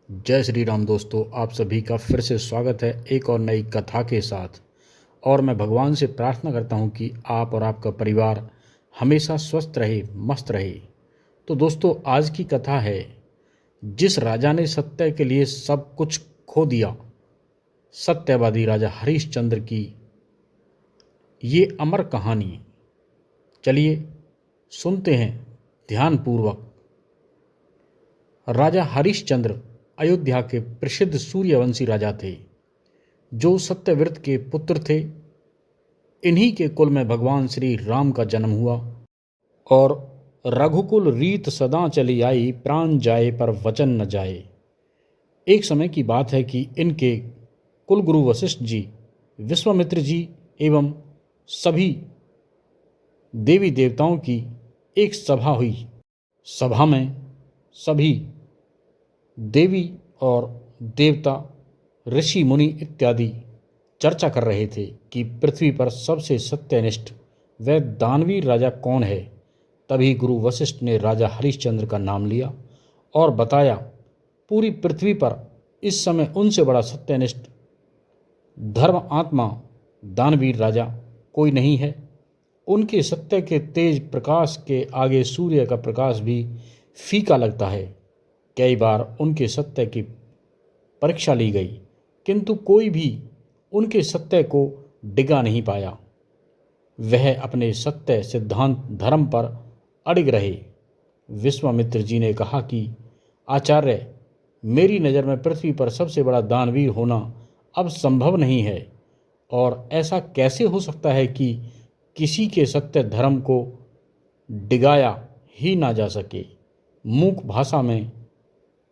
जय श्री राम दोस्तों, आप सभी का फिर से स्वागत है एक और नई कथा के साथ। और मैं भगवान से प्रार्थना करता हूं कि आप और आपका परिवार हमेशा स्वस्थ रहे, मस्त रहे। तो दोस्तों, आज की कथा है जिस राजा ने सत्य के लिए सब कुछ खो दिया, सत्यवादी राजा हरिश्चंद्र की ये अमर कहानी। चलिए सुनते हैं ध्यानपूर्वक। राजा हरिश्चंद्र अयोध्या के प्रसिद्ध सूर्यवंशी राजा थे, जो सत्यव्रत के पुत्र थे। इन्हीं के कुल में भगवान श्री राम का जन्म हुआ और रघुकुल रीत सदा चली आई, प्राण जाए पर वचन न जाए। एक समय की बात है कि इनके कुलगुरु वशिष्ठ जी, विश्वामित्र जी एवं सभी देवी देवताओं की एक सभा हुई। सभा में सभी देवी और देवता, ऋषि मुनि इत्यादि चर्चा कर रहे थे कि पृथ्वी पर सबसे सत्यनिष्ठ व दानवीर राजा कौन है। तभी गुरु वशिष्ठ ने राजा हरिश्चंद्र का नाम लिया और बताया, पूरी पृथ्वी पर इस समय उनसे बड़ा सत्यनिष्ठ धर्म आत्मा दानवीर राजा कोई नहीं है। उनके सत्य के तेज प्रकाश के आगे सूर्य का प्रकाश भी फीका लगता है। कई बार उनके सत्य की परीक्षा ली गई, किंतु कोई भी उनके सत्य को डिगा नहीं पाया। वह अपने सत्य सिद्धांत धर्म पर अड़िग रहे। विश्वामित्र जी ने कहा कि आचार्य, मेरी नज़र में पृथ्वी पर सबसे बड़ा दानवीर होना अब संभव नहीं है, और ऐसा कैसे हो सकता है कि किसी के सत्य धर्म को डिगाया ही ना जा सके। मूक भाषा में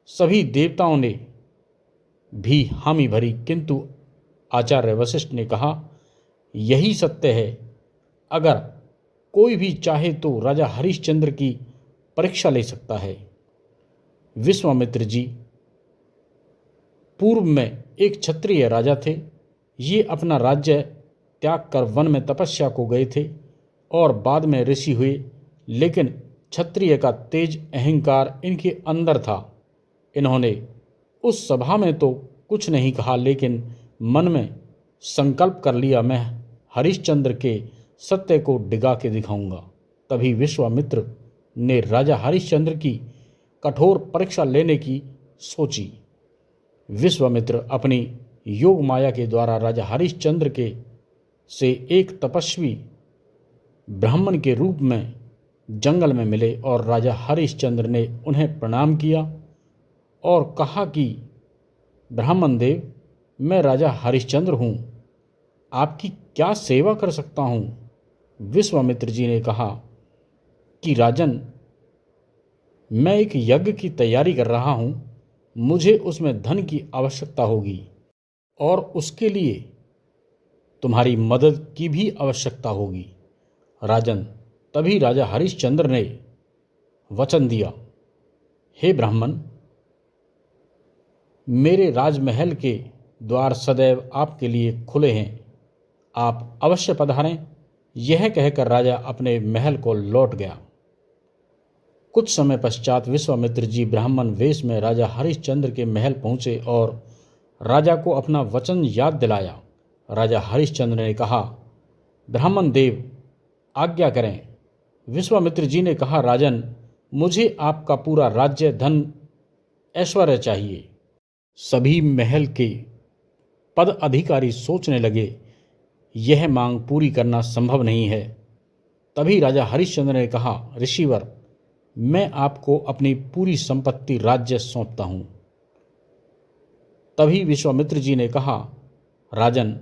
सभी देवताओं ने भी हामी भरी, किंतु आचार्य वशिष्ठ ने कहा, यही सत्य है। अगर कोई भी चाहे तो राजा हरिश्चंद्र की परीक्षा ले सकता है। विश्वामित्र जी पूर्व में एक क्षत्रिय राजा थे। ये अपना राज्य त्याग कर वन में तपस्या को गए थे और बाद में ऋषि हुए, लेकिन क्षत्रिय का तेज अहंकार इनके अंदर था। इन्होंने उस सभा में तो कुछ नहीं कहा, लेकिन मन में संकल्प कर लिया, मैं हरिश्चंद्र के सत्य को डिगा के दिखाऊंगा। तभी विश्वामित्र ने राजा हरिश्चंद्र की कठोर परीक्षा लेने की सोची। विश्वामित्र अपनी योग माया के द्वारा राजा हरिश्चंद्र के से एक तपस्वी ब्राह्मण के रूप में जंगल में मिले और राजा हरिश्चंद्र ने उन्हें प्रणाम किया और कहा कि ब्राह्मण देव, मैं राजा हरिश्चंद्र हूँ, आपकी क्या सेवा कर सकता हूँ। विश्वामित्र जी ने कहा कि राजन, मैं एक यज्ञ की तैयारी कर रहा हूँ, मुझे उसमें धन की आवश्यकता होगी और उसके लिए तुम्हारी मदद की भी आवश्यकता होगी। राजन, तभी राजा हरिश्चंद्र ने वचन दिया, हे ब्राह्मण, मेरे राजमहल के द्वार सदैव आपके लिए खुले हैं, आप अवश्य पधारें। यह कहकर राजा अपने महल को लौट गया। कुछ समय पश्चात विश्वामित्र जी ब्राह्मण वेश में राजा हरिश्चंद्र के महल पहुँचे और राजा को अपना वचन याद दिलाया। राजा हरिश्चंद्र ने कहा, ब्राह्मण देव, आज्ञा करें। विश्वामित्र जी ने कहा, राजन, मुझे आपका पूरा राज्य, धन, ऐश्वर्य चाहिए। सभी महल के पद अधिकारी सोचने लगे, यह मांग पूरी करना संभव नहीं है। तभी राजा हरिश्चंद्र ने कहा, ऋषिवर, मैं आपको अपनी पूरी संपत्ति, राज्य सौंपता हूँ। तभी विश्वामित्र जी ने कहा, राजन,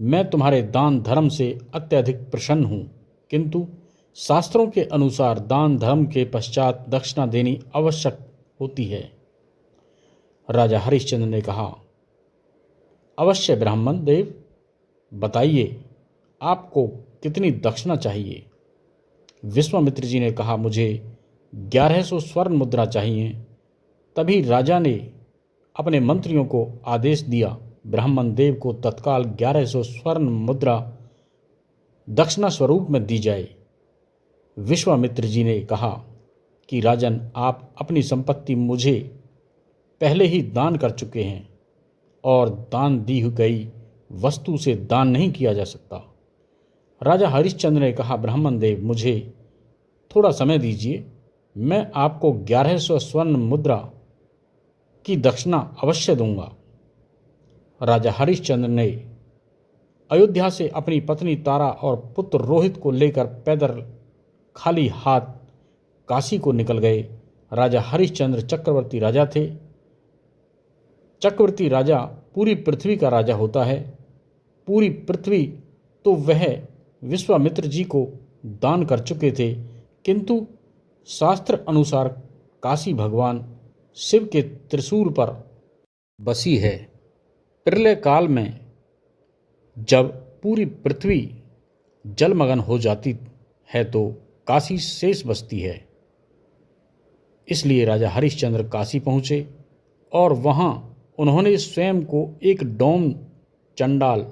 मैं तुम्हारे दान धर्म से अत्यधिक प्रसन्न हूँ, किंतु शास्त्रों के अनुसार दान धर्म के पश्चात दक्षिणा देनी आवश्यक होती है। राजा हरिश्चंद्र ने कहा, अवश्य ब्राह्मण देव, बताइए आपको कितनी दक्षिणा चाहिए। विश्वामित्र जी ने कहा, मुझे 1100 स्वर्ण मुद्रा चाहिए। तभी राजा ने अपने मंत्रियों को आदेश दिया, ब्राह्मण देव को तत्काल 1100 स्वर्ण मुद्रा दक्षिणा स्वरूप में दी जाए। विश्वामित्र जी ने कहा कि राजन, आप अपनी संपत्ति मुझे पहले ही दान कर चुके हैं और दान दी गई वस्तु से दान नहीं किया जा सकता। राजा हरिश्चंद्र ने कहा, ब्राह्मण देव, मुझे थोड़ा समय दीजिए, मैं आपको 1100 स्वर्ण मुद्रा की दक्षिणा अवश्य दूंगा। राजा हरिश्चंद्र ने अयोध्या से अपनी पत्नी तारा और पुत्र रोहित को लेकर पैदल खाली हाथ काशी को निकल गए। राजा हरिश्चंद्र चक्रवर्ती राजा थे। चक्रवर्ती राजा पूरी पृथ्वी का राजा होता है। पूरी पृथ्वी तो वह विश्वामित्र जी को दान कर चुके थे, किंतु शास्त्र अनुसार काशी भगवान शिव के त्रिशूल पर बसी है। प्रलय काल में जब पूरी पृथ्वी जलमग्न हो जाती है तो काशी शेष बचती है। इसलिए राजा हरिश्चंद्र काशी पहुँचे और वहाँ उन्होंने स्वयं को एक डोम चंडाल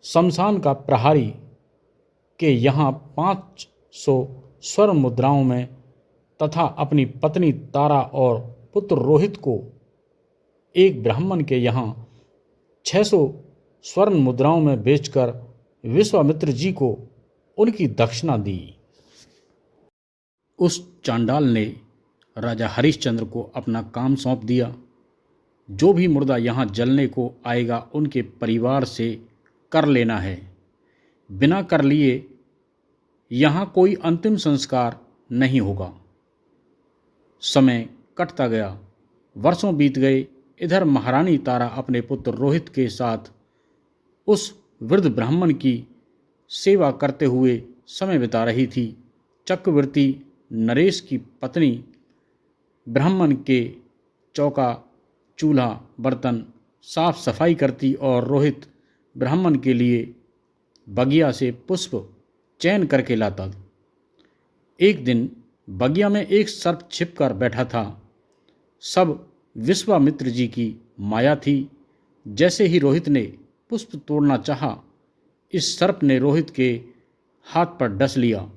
शमशान का प्रहरी के यहाँ 500 स्वर्ण मुद्राओं में तथा अपनी पत्नी तारा और पुत्र रोहित को एक ब्राह्मण के यहाँ 600 स्वर्ण मुद्राओं में बेचकर विश्वामित्र जी को उनकी दक्षिणा दी। उस चांडाल ने राजा हरिश्चंद्र को अपना काम सौंप दिया। जो भी मुर्दा यहाँ जलने को आएगा उनके परिवार से कर लेना है। बिना कर लिए यहाँ कोई अंतिम संस्कार नहीं होगा। समय कटता गया, वर्षों बीत गए। इधर महारानी तारा अपने पुत्र रोहित के साथ उस वृद्ध ब्राह्मण की सेवा करते हुए समय बिता रही थी। चक्रवर्ती नरेश की पत्नी ब्राह्मण के चौका चूल्हा बर्तन साफ सफाई करती और रोहित ब्राह्मण के लिए बगिया से पुष्प चयन करके लाता। एक दिन बगिया में एक सर्प छिपकर बैठा था। सब विश्वामित्र जी की माया थी। जैसे ही रोहित ने पुष्प तोड़ना चाहा, इस सर्प ने रोहित के हाथ पर डस लिया।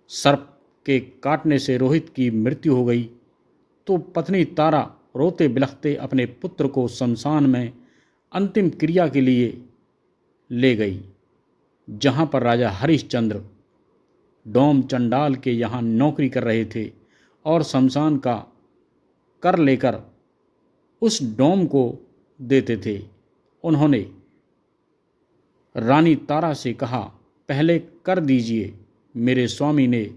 सर्प के काटने से रोहित की मृत्यु हो गई। तो पत्नी तारा रोते बिलखते अपने पुत्र को शमशान में अंतिम क्रिया के लिए ले गई, जहाँ पर राजा हरिश्चंद्र डोम चंडाल के यहाँ नौकरी कर रहे थे और शमशान का कर लेकर उस डोम को देते थे। उन्होंने रानी तारा से कहा, पहले कर दीजिए। मेरे स्वामी ने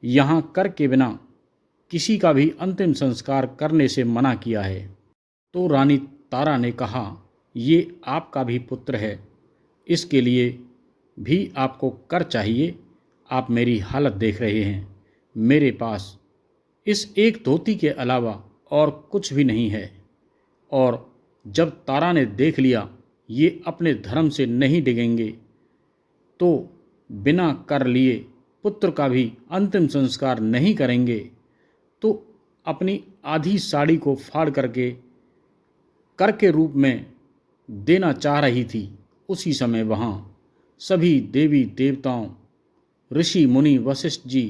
यहाँ कर के बिना किसी का भी अंतिम संस्कार करने से मना किया है। तो रानी तारा ने कहा, ये आपका भी पुत्र है, इसके लिए भी आपको कर चाहिए। आप मेरी हालत देख रहे हैं, मेरे पास इस एक धोती के अलावा और कुछ भी नहीं है। और जब तारा ने देख लिया ये अपने धर्म से नहीं डिगेंगे, तो बिना कर लिए पुत्र का भी अंतिम संस्कार नहीं करेंगे, तो अपनी आधी साड़ी को फाड़ करके कर के रूप में देना चाह रही थी। उसी समय वहाँ सभी देवी देवताओं, ऋषि मुनि वशिष्ठ जी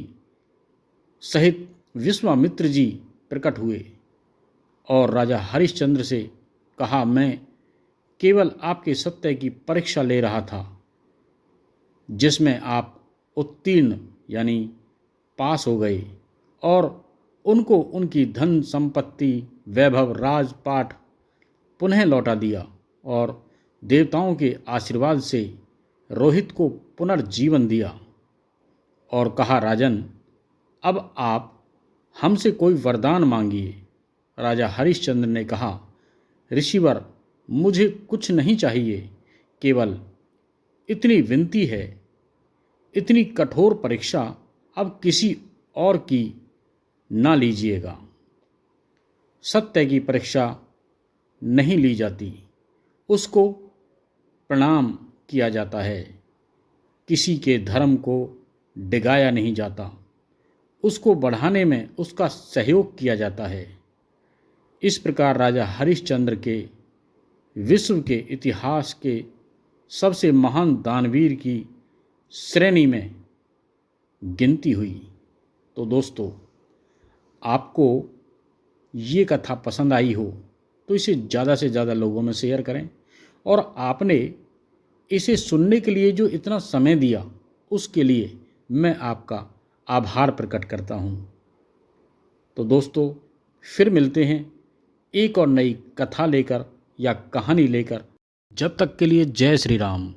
सहित विश्वामित्र जी प्रकट हुए और राजा हरिश्चंद्र से कहा, मैं केवल आपके सत्य की परीक्षा ले रहा था, जिसमें आप उत्तीर्ण यानी पास हो गए और उनको उनकी धन संपत्ति, वैभव, राजपाट पुनः लौटा दिया और देवताओं के आशीर्वाद से रोहित को पुनर्जीवन दिया और कहा, राजन, अब आप हमसे कोई वरदान मांगिए। राजा हरिश्चंद्र ने कहा, ऋषिवर, मुझे कुछ नहीं चाहिए, केवल इतनी विनती है, इतनी कठोर परीक्षा अब किसी और की ना लीजिएगा। सत्य की परीक्षा नहीं ली जाती, उसको प्रणाम किया जाता है। किसी के धर्म को डिगाया नहीं जाता, उसको बढ़ाने में उसका सहयोग किया जाता है। इस प्रकार राजा हरिश्चंद्र के विश्व के इतिहास के सबसे महान दानवीर की श्रेणी में गिनती हुई। तो दोस्तों, आपको ये कथा पसंद आई हो तो इसे ज़्यादा से ज़्यादा लोगों में शेयर करें, और आपने इसे सुनने के लिए जो इतना समय दिया उसके लिए मैं आपका आभार प्रकट करता हूँ। तो दोस्तों, फिर मिलते हैं एक और नई कथा लेकर या कहानी लेकर। जब तक के लिए जय श्री राम।